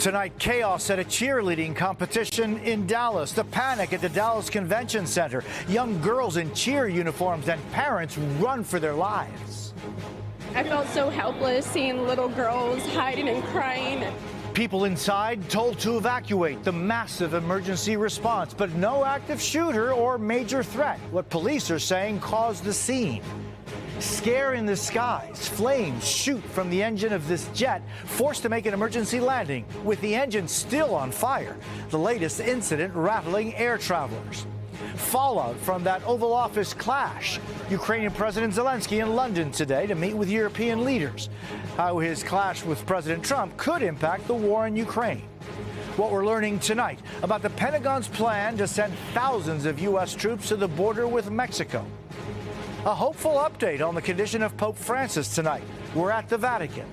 Tonight, chaos at a cheerleading competition in Dallas. The panic at the Dallas Convention Center. Young girls in cheer uniforms and parents run for their lives. I felt so helpless seeing little girls hiding and crying. People inside told to evacuate. The massive emergency response, but no active shooter or major threat. What police are saying caused the scene. Scare in the skies. Flames shoot from the engine of this jet, forced to make an emergency landing with the engine still on fire. The latest incident rattling air travelers. Fallout from that Oval Office clash. Ukrainian President Zelensky in London today to meet with European leaders. How his clash with President Trump could impact the war in Ukraine. What we're learning tonight about the Pentagon's plan to send thousands of U.S. troops to the border with Mexico. A hopeful update on the condition of Pope Francis tonight. We're at the Vatican.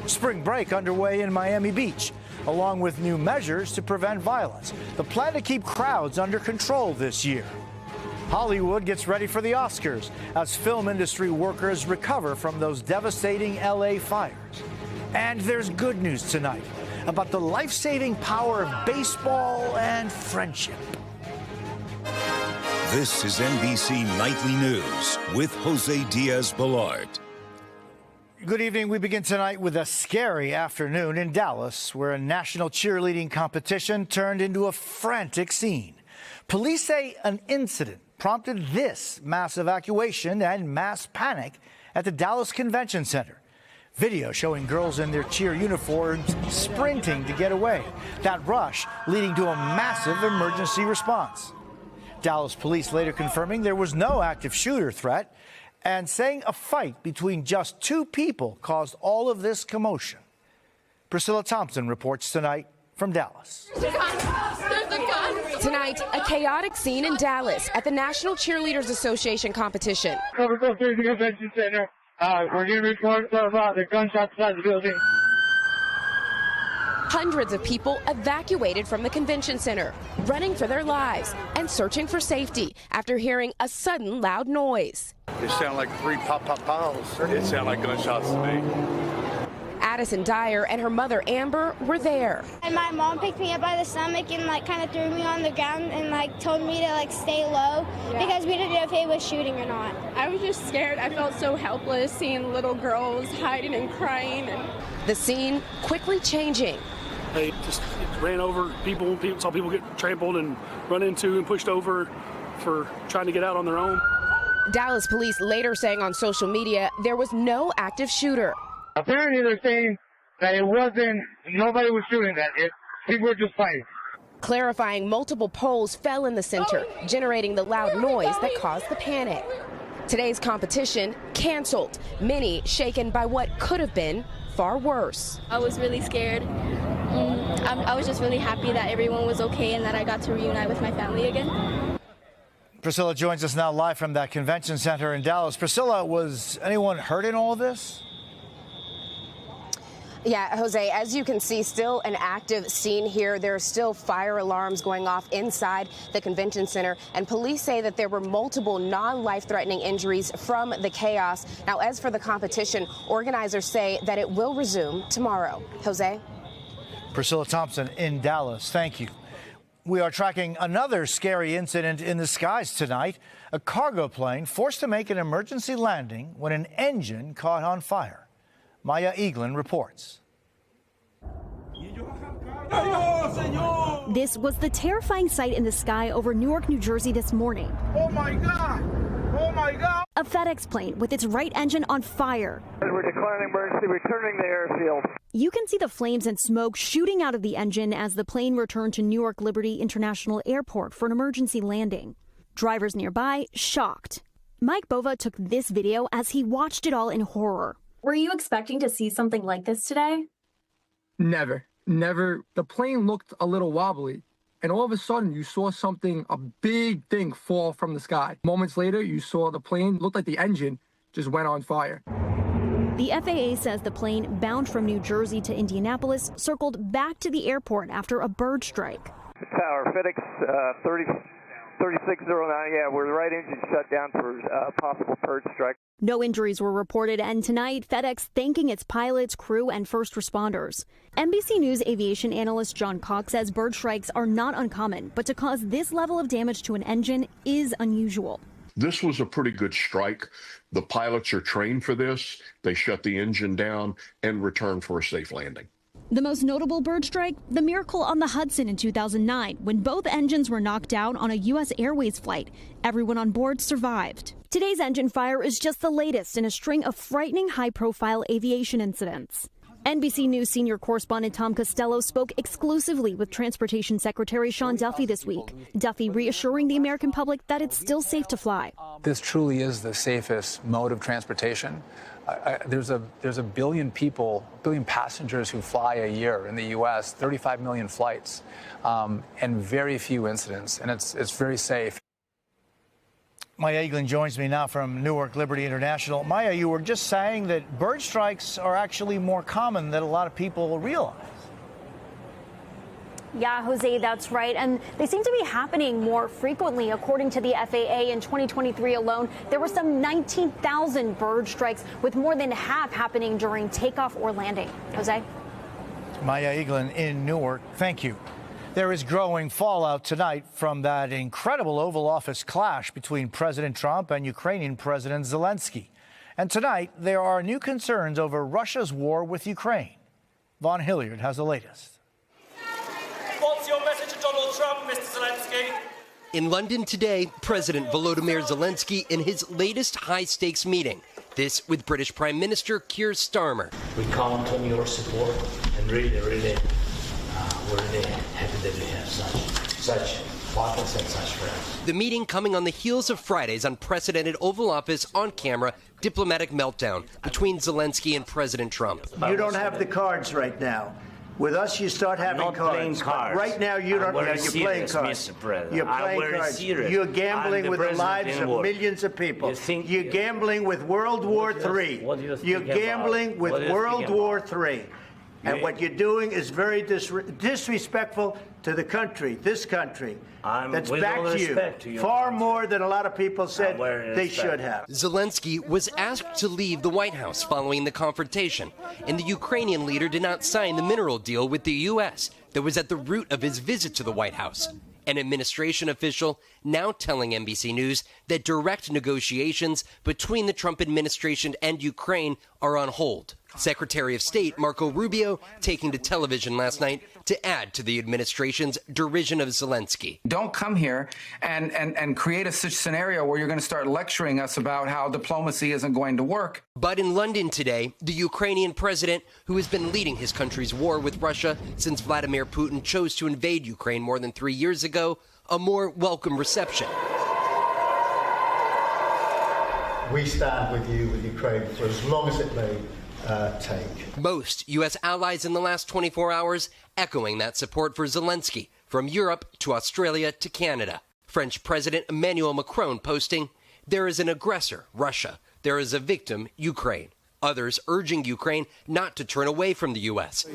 Spring break underway in Miami Beach, along with new measures to prevent violence. The plan to keep crowds under control this year. Hollywood gets ready for the Oscars as film industry workers recover from those devastating L.A. fires. And there's good news tonight about the life-saving power of baseball and friendship. This is NBC Nightly News with Jose Diaz-Balart. Good evening. We begin tonight with a scary afternoon in Dallas, where a national cheerleading competition turned into a frantic scene. Police say an incident prompted this mass evacuation and mass panic at the Dallas Convention Center. Video showing girls in their cheer uniforms sprinting to get away. That rush leading to a massive emergency response. Dallas police later confirming there was no active shooter threat and saying a fight between just two people caused all of this commotion. Priscilla Thompson reports tonight from Dallas. Tonight, a chaotic scene in Dallas at the National Cheerleaders Association competition. We're going through the convention center. We're getting reports about the gunshots inside the building. Hundreds of people evacuated from the convention center, running for their lives and searching for safety after hearing a sudden loud noise. It sounded like 3 pop-pop-pows. It sounded like gunshots to me. Addison Dyer and her mother Amber were there. And my mom picked me up by the stomach and kind of threw me on the ground and told me to stay low because we didn't know if he was shooting or not. I was just scared. I felt so helpless seeing little girls hiding and crying. The scene quickly changing. They just ran over people, saw people get trampled and run into and pushed over for trying to get out on their own. Dallas police later saying on social media there was no active shooter. Apparently they're saying that nobody was shooting that. People were just fighting. Clarifying multiple poles fell in the center, generating the loud noise that caused the panic. Today's competition canceled, many shaken by what could have been far worse. I was really scared. I was just really happy that everyone was okay and that I got to reunite with my family again. Priscilla joins us now live from that convention center in Dallas. Priscilla, was anyone hurt in all of this? Yeah, Jose, as you can see, still an active scene here. There are still fire alarms going off inside the convention center, and police say that there were multiple non-life-threatening injuries from the chaos. Now, as for the competition, organizers say that it will resume tomorrow. Jose? Priscilla Thompson in Dallas. Thank you. We are tracking another scary incident in the skies tonight. A cargo plane forced to make an emergency landing when an engine caught on fire. Maya Eaglin reports. This was the terrifying sight in the sky over Newark, New Jersey this morning. Oh my God! Oh my God! A FedEx plane with its right engine on fire. We're declaring emergency, returning to airfield. You can see the flames and smoke shooting out of the engine as the plane returned to Newark Liberty International Airport for an emergency landing. Drivers nearby shocked. Mike Bova took this video as he watched it all in horror. Were you expecting to see something like this today? Never. The plane looked a little wobbly, and all of a sudden you saw a big thing fall from the sky. Moments later, you saw the plane, looked like the engine just went on fire. The FAA says the plane bound from New Jersey to Indianapolis circled back to the airport after a bird strike. Tower, FedEx 30. 3609, yeah, we're the right engine shut down for possible purge strike. No injuries were reported, and tonight, FedEx thanking its pilots, crew, and first responders. NBC News aviation analyst John Cox says bird strikes are not uncommon, but to cause this level of damage to an engine is unusual. This was a pretty good strike. The pilots are trained for this. They shut the engine down and return for a safe landing. The most notable bird strike, the miracle on the Hudson in 2009, when both engines were knocked down on a U.S. Airways flight. Everyone on board survived. Today's engine fire is just the latest in a string of frightening high-profile aviation incidents. NBC News senior correspondent Tom Costello spoke exclusively with Transportation Secretary Sean Duffy this week. Duffy reassuring the American public that it's still safe to fly. This truly is the safest mode of transportation. There's a billion people, billion passengers who fly a year in the U.S., 35 million flights, and very few incidents, and it's very safe. Maya Eaglin joins me now from Newark Liberty International. Maya, you were just saying that bird strikes are actually more common than a lot of people realize. Yeah, Jose, that's right. And they seem to be happening more frequently. According to the FAA, in 2023 alone, there were some 19,000 bird strikes, with more than half happening during takeoff or landing. Jose? Maya Eaglin in Newark, thank you. There is growing fallout tonight from that incredible Oval Office clash between President Trump and Ukrainian President Zelensky. And tonight, there are new concerns over Russia's war with Ukraine. Vaughn Hilliard has the latest. What's your message to Donald Trump, Mr. Zelensky? In London today, President Volodymyr Zelensky in his latest high-stakes meeting. This with British Prime Minister Keir Starmer. We count on your support, and really, we're really happy that we have such partners and such friends. The meeting coming on the heels of Friday's unprecedented Oval Office on-camera diplomatic meltdown between Zelensky and President Trump. You don't have the cards right now. With us, you start having not cards. Playing cards. Right now, you don't. You're playing cards. Mr. President. You're playing cards. Serious. You're gambling with the lives of millions of people. You're gambling with World War III. You're gambling with World War III. And what you're doing is very disrespectful to the country, this country, that's back to you, far more than a lot of people said they should have. Zelensky was asked to leave the White House following the confrontation, and the Ukrainian leader did not sign the mineral deal with the U.S. that was at the root of his visit to the White House. An administration official now telling NBC News that direct negotiations between the Trump administration and Ukraine are on hold. Secretary of State Marco Rubio taking to television last night to add to the administration's derision of Zelensky. Don't come here and create a such scenario where you're going to start lecturing us about how diplomacy isn't going to work. But in London today, the Ukrainian president, who has been leading his country's war with Russia since Vladimir Putin chose to invade Ukraine more than 3 years ago, a more welcome reception. We stand with you, with Ukraine, for as long as it may take. Most U.S. allies in the last 24 hours echoing that support for Zelensky, from Europe to Australia to Canada. French President Emmanuel Macron posting, "There is an aggressor, Russia. There is a victim, Ukraine." Others urging Ukraine not to turn away from the U.S.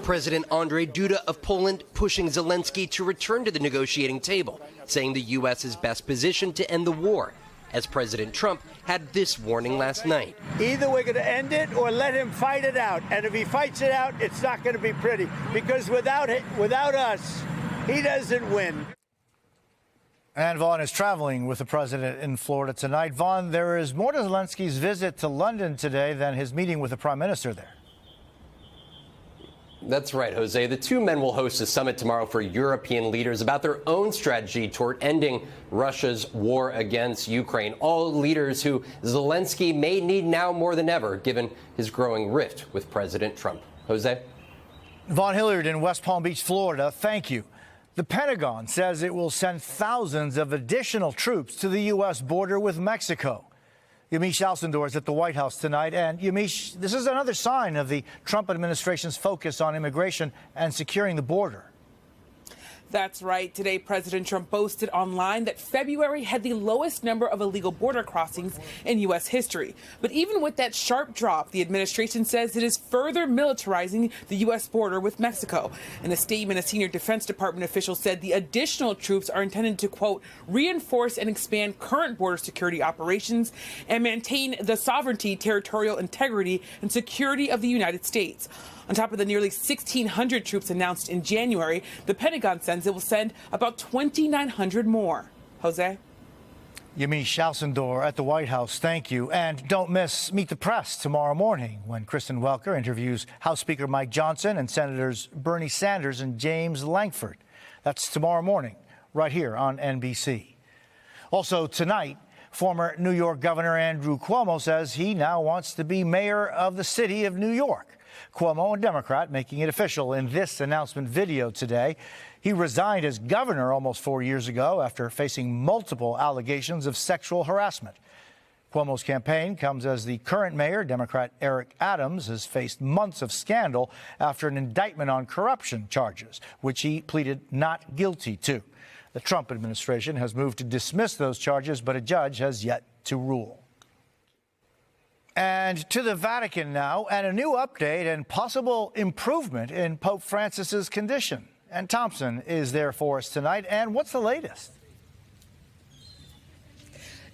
President Andrzej Duda of Poland pushing Zelensky to return to the negotiating table, saying the U.S. is best positioned to end the war, as President Trump had this warning last night. Either we're going to end it or let him fight it out. And if he fights it out, it's not going to be pretty. Because without us, he doesn't win. And Vaughn is traveling with the president in Florida tonight. Vaughn, there is more to Zelensky's visit to London today than his meeting with the prime minister there. That's right, Jose. The two men will host a summit tomorrow for European leaders about their own strategy toward ending Russia's war against Ukraine. All leaders who Zelensky may need now more than ever, given his growing rift with President Trump. Jose? Vaughn Hilliard in West Palm Beach, Florida. Thank you. The Pentagon says it will send thousands of additional troops to the U.S. border with Mexico. Yamiche Alcindor is at the White House tonight. And Yamiche, this is another sign of the Trump administration's focus on immigration and securing the border. That's right. Today, President Trump boasted online that February had the lowest number of illegal border crossings in U.S. history. But even with that sharp drop, the administration says it is further militarizing the U.S. border with Mexico. In a statement, a senior Defense Department official said the additional troops are intended to, quote, reinforce and expand current border security operations and maintain the sovereignty, territorial integrity, and security of the United States. On top of the nearly 1,600 troops announced in January, the Pentagon says it will send about 2,900 more. Jose? Yamiche Alcindor at the White House, thank you. And don't miss Meet the Press tomorrow morning when Kristen Welker interviews House Speaker Mike Johnson and Senators Bernie Sanders and James Lankford. That's tomorrow morning, right here on NBC. Also tonight, former New York Governor Andrew Cuomo says he now wants to be mayor of the city of New York. Cuomo, a Democrat, making it official in this announcement video today. He resigned as governor almost 4 years ago after facing multiple allegations of sexual harassment. Cuomo's campaign comes as the current mayor, Democrat Eric Adams, has faced months of scandal after an indictment on corruption charges, which he pleaded not guilty to. The Trump administration has moved to dismiss those charges, but a judge has yet to rule. And to the Vatican now, and a new update and possible improvement in Pope Francis's condition. And Thompson is there for us tonight. And what's the latest?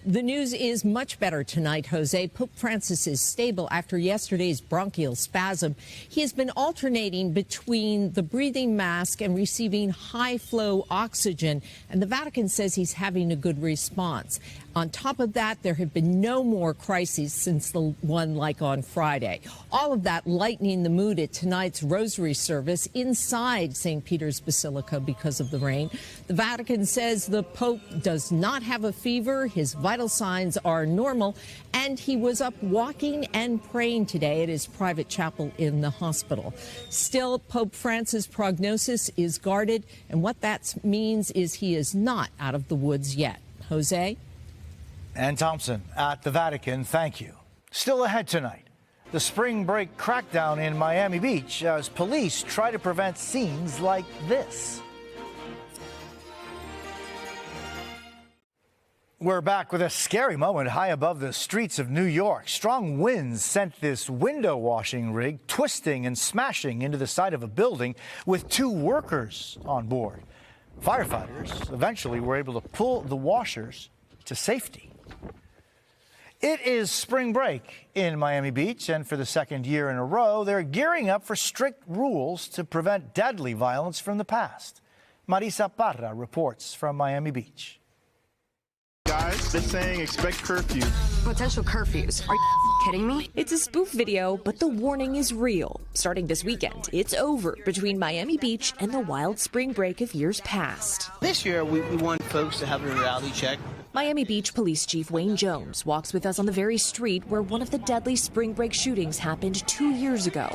The news is much better tonight, Jose. Pope Francis is stable after yesterday's bronchial spasm. He has been alternating between the breathing mask and receiving high-flow oxygen, and the Vatican says he's having a good response. On top of that, there have been no more crises since the one like on Friday. All of that lightening the mood at tonight's rosary service inside St. Peter's Basilica because of the rain. The Vatican says the Pope does not have a fever, his vital signs are normal, and he was up walking and praying today at his private chapel in the hospital. Still, Pope Francis' prognosis is guarded, and what that means is he is not out of the woods yet. Jose? And Thompson at the Vatican, thank you. Still ahead tonight, the spring break crackdown in Miami Beach as police try to prevent scenes like this. We're back with a scary moment high above the streets of New York. Strong winds sent this window washing rig twisting and smashing into the side of a building with 2 workers on board. Firefighters eventually were able to pull the washers to safety. It is spring break in Miami Beach, and for the second year in a row, they're gearing up for strict rules to prevent deadly violence from the past. Marisa Parra reports from Miami Beach. Guys, they're saying expect curfew. Potential curfews. Are you kidding me? It's a spoof video, but the warning is real. Starting this weekend, it's over between Miami Beach and the wild spring break of years past. This year, we want folks to have a reality check. Miami Beach Police Chief Wayne Jones walks with us on the very street where one of the deadly spring break shootings happened 2 years ago.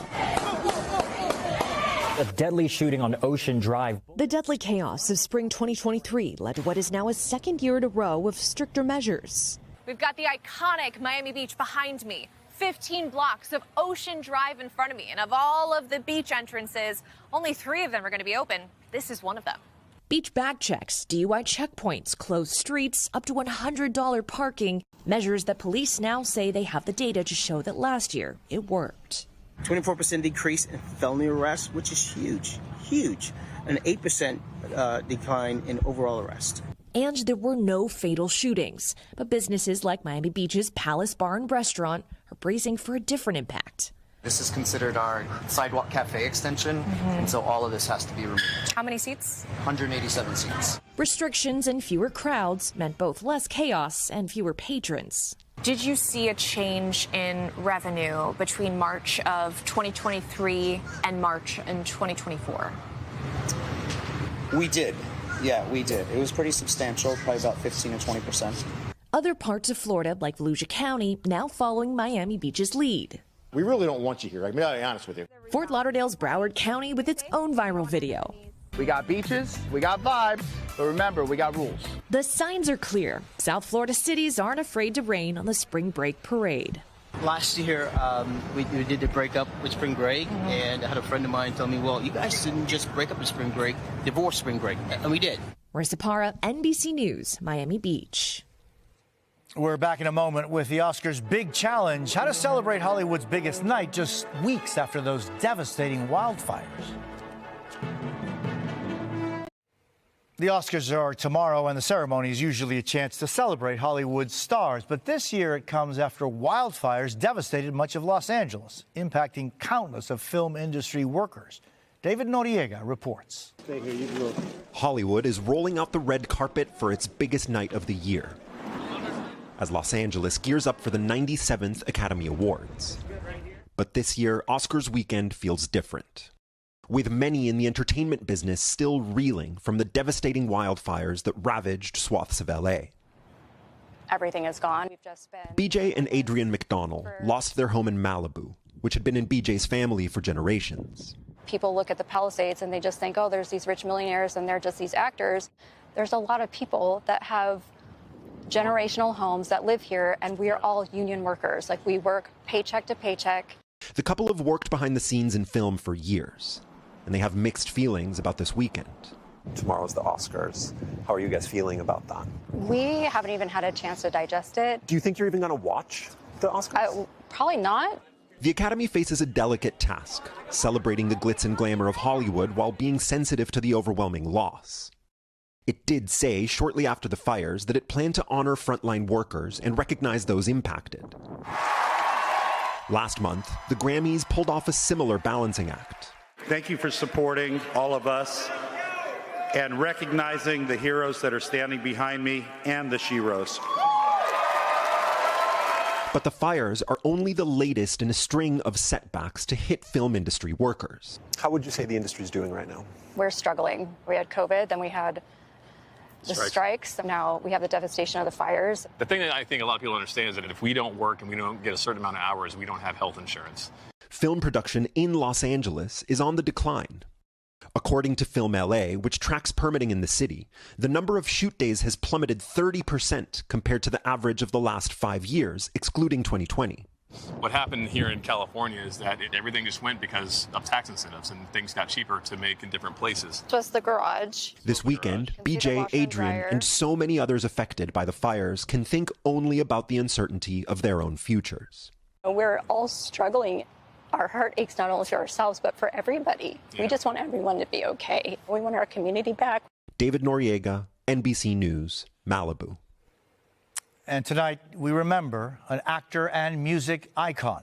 A deadly shooting on Ocean Drive. The deadly chaos of spring 2023 led to what is now a second year in a row of stricter measures. We've got the iconic Miami Beach behind me, 15 blocks of Ocean Drive in front of me, and of all of the beach entrances, only 3 of them are going to be open. This is one of them. Beach bag checks, DUI checkpoints, closed streets, up to $100 parking, measures that police now say they have the data to show that last year it worked. 24% decrease in felony arrests, which is huge, huge. An 8% decline in overall arrest. And there were no fatal shootings. But businesses like Miami Beach's Palace Bar and Restaurant are bracing for a different impact. This is considered our sidewalk cafe extension, and so all of this has to be removed. How many seats? 187 seats. Restrictions and fewer crowds meant both less chaos and fewer patrons. Did you see a change in revenue between March of 2023 and March in 2024? We did. Yeah, we did. It was pretty substantial, probably about 15 or 20%. Other parts of Florida, like Volusia County, now following Miami Beach's lead. We really don't want you here. I'm going to be honest with you. Fort Lauderdale's Broward County with its own viral video. We got beaches, we got vibes, but remember, we got rules. The signs are clear. South Florida cities aren't afraid to rain on the spring break parade. Last year, we did the breakup with spring break, and I had a friend of mine tell me, well, you guys didn't just break up with spring break, divorce spring break, and we did. Marissa Parra, NBC News, Miami Beach. We're back in a moment with the Oscars' big challenge, how to celebrate Hollywood's biggest night just weeks after those devastating wildfires. The Oscars are tomorrow, and the ceremony is usually a chance to celebrate Hollywood's stars. But this year it comes after wildfires devastated much of Los Angeles, impacting countless of film industry workers. David Noriega reports. Hollywood is rolling out the red carpet for its biggest night of the year, as Los Angeles gears up for the 97th Academy Awards. But this year, Oscars weekend feels different, with many in the entertainment business still reeling from the devastating wildfires that ravaged swaths of LA. Everything is gone. We've just been... BJ and Adrian McDonnell lost their home in Malibu, which had been in BJ's family for generations. People look at the Palisades and they just think, oh, there's these rich millionaires and they're just these actors. There's a lot of people that have generational homes that live here, and we are all union workers. Like, we work paycheck to paycheck. The couple have worked behind the scenes in film for years, and they have mixed feelings about this weekend. Tomorrow's the Oscars. How are you guys feeling about that? We haven't even had a chance to digest it. Do you think you're even going to watch the Oscars? Probably not. The Academy faces a delicate task, celebrating the glitz and glamour of Hollywood while being sensitive to the overwhelming loss. It did say shortly after the fires that it planned to honor frontline workers and recognize those impacted. Last month, the Grammys pulled off a similar balancing act. Thank you for supporting all of us and recognizing the heroes that are standing behind me and the sheroes. But the fires are only the latest in a string of setbacks to hit film industry workers. How would you say the industry's doing right now? We're struggling. We had COVID, then we had the strikes. Now we have the devastation of the fires. The thing that I think a lot of people understand is that if we don't work and we don't get a certain amount of hours, we don't have health insurance. Film production in Los Angeles is on the decline. According to Film LA, which tracks permitting in the city, the number of shoot days has plummeted 30% compared to the average of the last 5 years, excluding 2020. What happened here in California is that everything just went because of tax incentives and things got cheaper to make in different places. Just the garage. This weekend, BJ, Adrian, and so many others affected by the fires can think only about the uncertainty of their own futures. We're all struggling. Our heart aches not only for ourselves, but for everybody. Yeah. We just want everyone to be okay. We want our community back. David Noriega, NBC News, Malibu. And tonight, we remember an actor and music icon.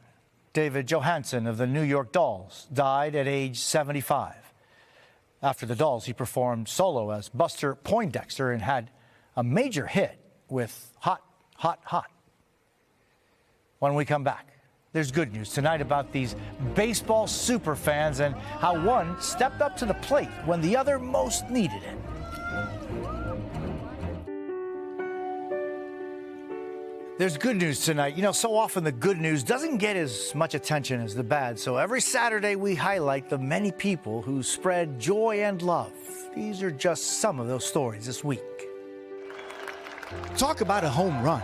David Johansen of the New York Dolls died at age 75. After the Dolls, he performed solo as Buster Poindexter and had a major hit with Hot, Hot, Hot. When we come back, there's good news tonight about these baseball super fans and how one stepped up to the plate when the other most needed it. There's good news tonight. You know, so often the good news doesn't get as much attention as the bad. So every Saturday we highlight the many people who spread joy and love. These are just some of those stories this week. Talk about a home run.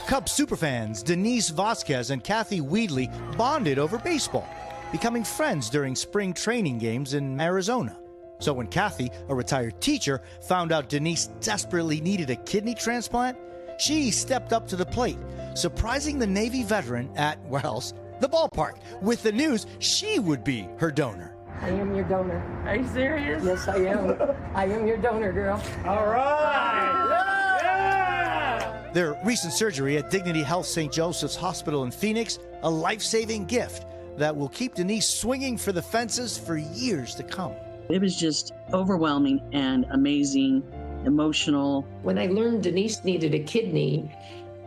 Cubs superfans Denise Vasquez and Kathy Weedley bonded over baseball, becoming friends during spring training games in Arizona. So when Kathy, a retired teacher, found out Denise desperately needed a kidney transplant, she stepped up to the plate, surprising the Navy veteran at, well, the ballpark with the news she would be her donor. I am your donor. Are you serious? Yes, I am. I am your donor, girl. All right. Yeah. Their recent surgery at Dignity Health St. Joseph's Hospital in Phoenix, a life-saving gift that will keep Denise swinging for the fences for years to come. It was just overwhelming and amazing. Emotional. When I learned Denise needed a kidney,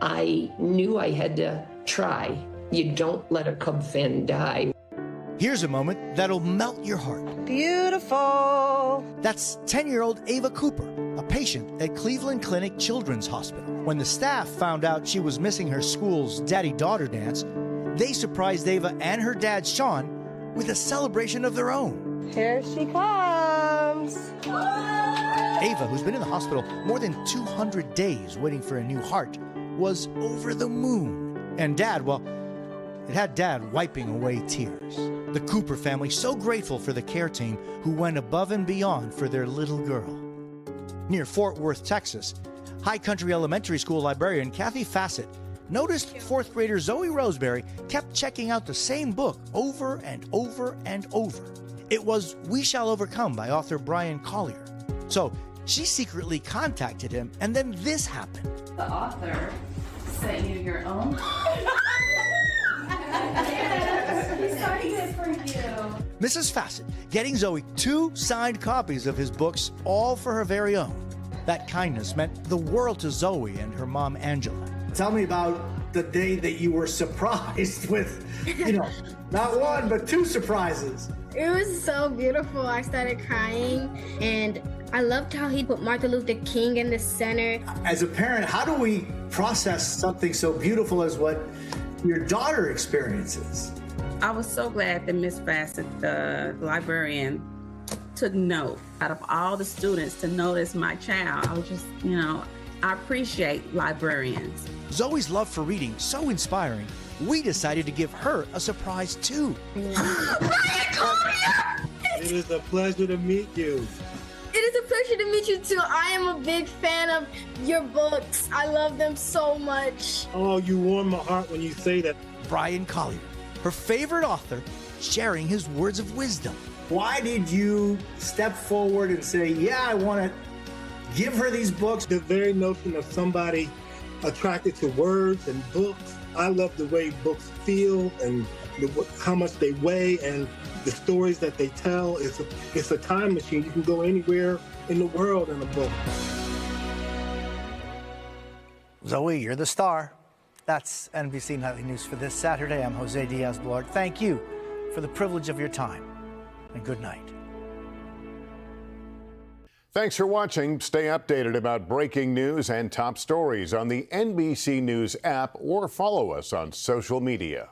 I knew I had to try. You don't let a Cub fan die. Here's a moment that'll melt your heart. Beautiful. That's 10-year-old Ava Cooper, a patient at Cleveland Clinic Children's Hospital. When the staff found out she was missing her school's daddy-daughter dance, they surprised Ava and her dad, Sean, with a celebration of their own. Here she comes. Ava, who's been in the hospital more than 200 days waiting for a new heart, was over the moon And Dad, well, it had Dad wiping away tears. The Cooper family so grateful for the care team who went above and beyond for their little girl. Near Fort Worth, Texas, High Country Elementary School librarian Kathy Fassett noticed fourth grader Zoe Roseberry kept checking out the same book over and over and over. It was We Shall Overcome by author Brian Collier. So she secretly contacted him, and then this happened. The author sent you your own. He's starting it for you. Mrs. Fassett getting Zoe 2 signed copies of his books, all for her very own. That kindness meant the world to Zoe and her mom, Angela. Tell me about the day that you were surprised with, not one, but 2 surprises. It was so beautiful. I started crying, and I loved how he put Martin Luther King in the center. As a parent, how do we process something so beautiful as what your daughter experiences? I was so glad that Miss Fassett, the librarian, took note out of all the students to notice my child. I was just, I appreciate librarians. Zoe's love for reading so inspiring, we decided to give her a surprise too. It is a pleasure to meet you. It is a pleasure to meet you too. I am a big fan of your books. I love them so much. Oh, you warm my heart when you say that. Brian Collier, her favorite author, sharing his words of wisdom. Why did you step forward and say, yeah, I want to give her these books? The very notion of somebody attracted to words and books. I love the way books feel and how much they weigh and the stories that they tell. It's a time machine. You can go anywhere in the world in a book. Zoe, you're the star. That's NBC Nightly News for this Saturday. I'm Jose Diaz-Balart. Thank you for the privilege of your time, and good night. Thanks for watching. Stay updated about breaking news and top stories on the NBC News app or follow us on social media.